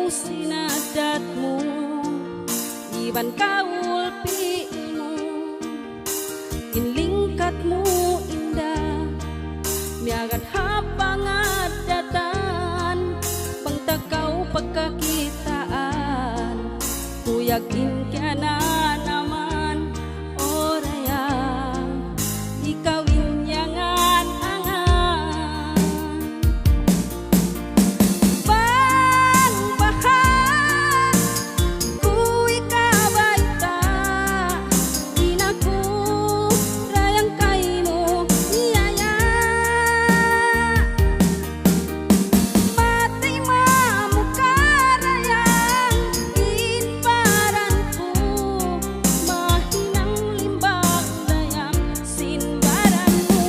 sinadatmu iban kaulpimu inlingkatmu indah miagat hapangat datan bang takaw pagkakitaan ku yakin kaya na naman orayang ikaw inyangan angan bang bahan ku ikabaita inaku rayang kaimu niyaya mati mamuka rayang inparanku mahinang limbag dayang sinbaranmu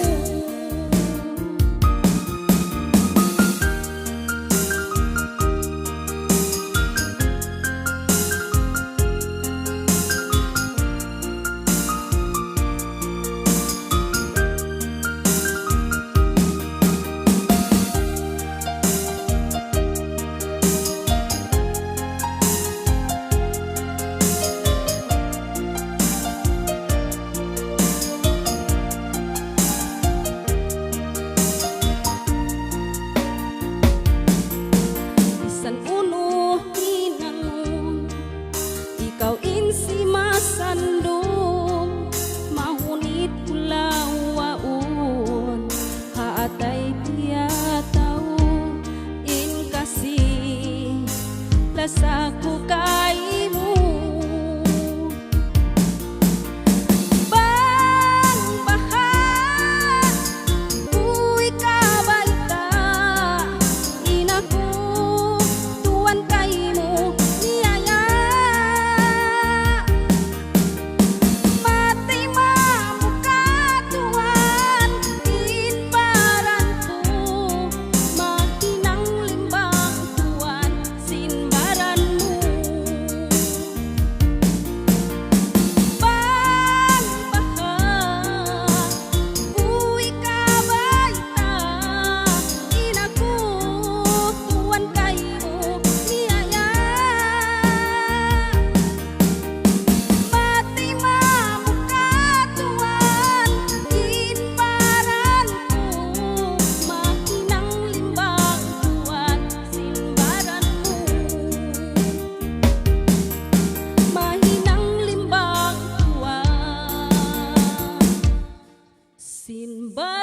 Bisan unuh hinangun ikaw insi masandung mahunit pulau waun haatay tiya tau in kasih lasaku kaimu bang bahan ku ikabaita inaku tuan kaimu niyaya mati mamuka tuan inparanku mahinang limbang tuan sinbaranmu bang bahan ku ikabaita inaku tuan kaimu niyaya mati mamuka tuan inparanku mahinang limbang tuan sinbaranmu mahinang limbang tuan sinbaranmu